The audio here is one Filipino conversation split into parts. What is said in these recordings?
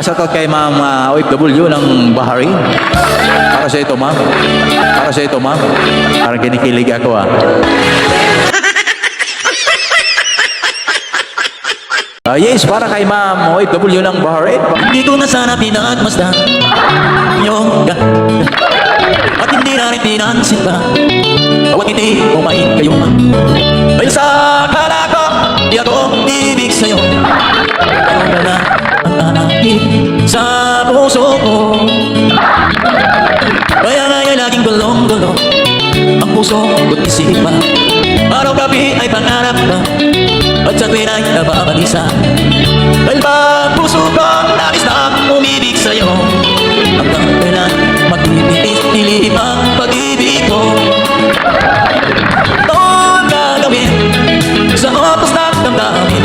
shoutout kay Ma'am OFW ng Bahrain. Para sa ito, ma'am. Para sa ito, ma'am. Parang kinikilig ako, yes, para kay Ma'am OFW ng Bahrain. Hindi ko na sana pinagmasdan yung at hindi na rin pinansin pa. Bawat ngiti o may kayuman. Dahil sa akala ko, di ako ibig sa'yo. Ikaw na lang ang aakit sa puso ko. Kaya nga'y laging gulong-gulo ang puso ko't isipan. Araw gabi ay pangarap ka at sa tuwin ay nababalisa. Dahil ba puso ko nais na umibig sa'yo. Hanggang kailan magpipili ang pag-ibig ko. Ito ang gagawin sa otos ng damdamin.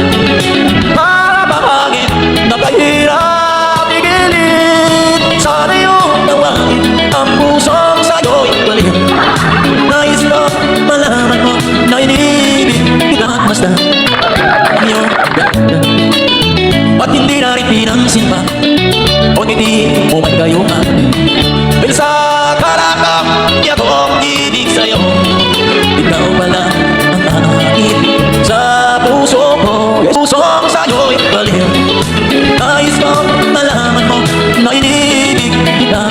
Para bakit nakahirap igilid. Sana yung nawain ang pusong sa'yo'y balik. Nais ko malaman mo na inibig kita at basta iyong ganda. At hindi na rin pinansin pa o hindi mo may kayuman. Dahil sa karakam, di ako ibig sa'yo. Ikaw pala ang aakit sa puso ko. Pusong sa'yo'y baliw. Nais ko malaman mo na inibig kita.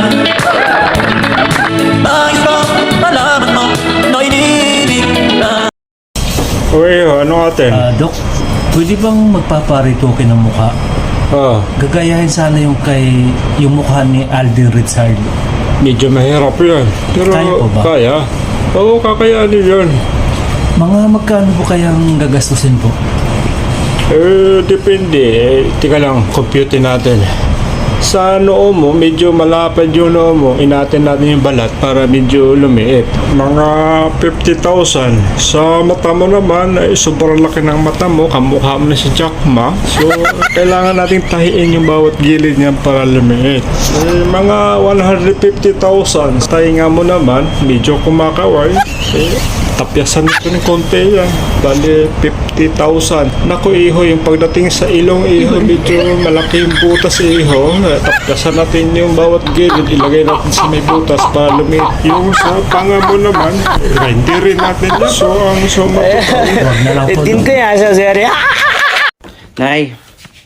Nais ko malaman mo na inibig kita. Uy, ano ate? Dok, pwede bang magpaparitoke ng mukha? Gagayahin sana yung mukha ni Alden Richard. Medyo mahirap yan. Pero Kaya po ba? Kaya? Oo, kakayanin yun. Mga magkano po kayang gagastusin po? Depende. Tika lang, compute natin. Sa noo mo, medyo malapad yung noo mo, inatin natin yung balat para medyo lumiit. Mga 50,000. Sa mata mo naman, ay sobrang laki ng mata mo, kamukha mo na si Jack Ma. So, kailangan natin tahiin yung bawat gilid niya para lumiit. Mga 150,000. Sa tainga mo naman, medyo kumakaway. Tapyasan nito ng konti yan. Bali, 50,000. Naku, iho, yung pagdating sa ilong, iho, medyo malaki yung butas, iho. Tapyasan natin yung bawat gilid, ilagay natin sa may butas para lumit. Yung sa panga mo naman, hindi rin natin yan. So, ang sumagot. Huwag na lang po, Din Dok. ko yan sa serye. Nay,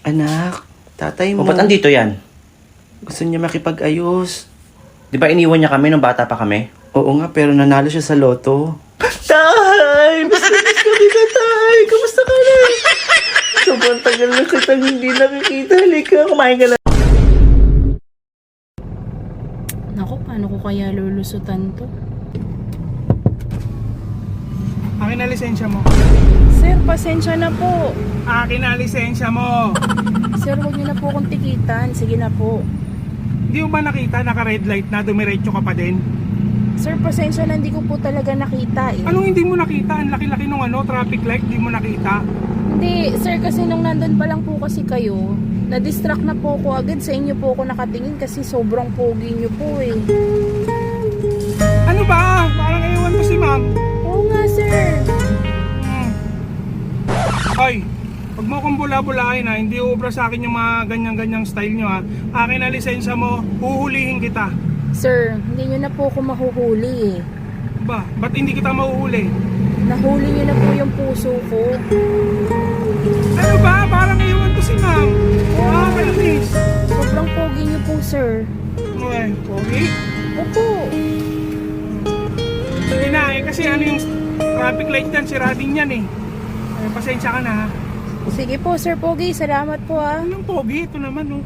anak, tatay mo. O, ba't andito yan? Gusto niya makipag-ayos. Di ba iniwan niya kami nung bata pa kami? Oo nga, pero nanalo siya sa loto. Tay! Miss ka, Tay! Kamusta ka na? Sobrang tagal na kitang hindi nakikita. Halika, kumain ka na. Naku, paano ko kaya lulusutan to? Akin na lisensya mo. Sir, pasensya na po. Akin na lisensya mo. Sir, huwag niyo na po akong tikitan. Sige na po. Hindi mo ba nakita naka-red light na dumiretso ka pa din? Sir, pasensya na, hindi ko po talaga nakita eh. Anong hindi mo nakita? Ang laki-laki nung traffic light, hindi mo nakita. Hindi, sir, kasi nung nandun pa lang po kasi kayo, na-distract na po ako agad. Sa inyo po ako nakatingin kasi sobrang pogi niyo po eh. Ano ba? Parang ewan mo si ma'am. Oo nga, sir. Hoy, pag mo akong bula-bulahin ha, hindi ubra sa akin yung mga ganyan-ganyang style nyo ha. Akin na lisensya mo, huhulihin kita. Sir, hindi niyo na po ako mahuhuli eh. Ba, ba't hindi kita mahuhuli? Nahuli niyo na po yung puso ko. Ano ba? Parang ewan ko si ma'am. Nakakainis. Sobrang pogi niyo po, sir. Okay, pogi. Opo. Sige na kasi ano yung traffic light yan, sira din yan eh. Pasensya ka na ha. Sige po, Sir Pogi. Salamat po ah. Anong pogi? Ito naman oh.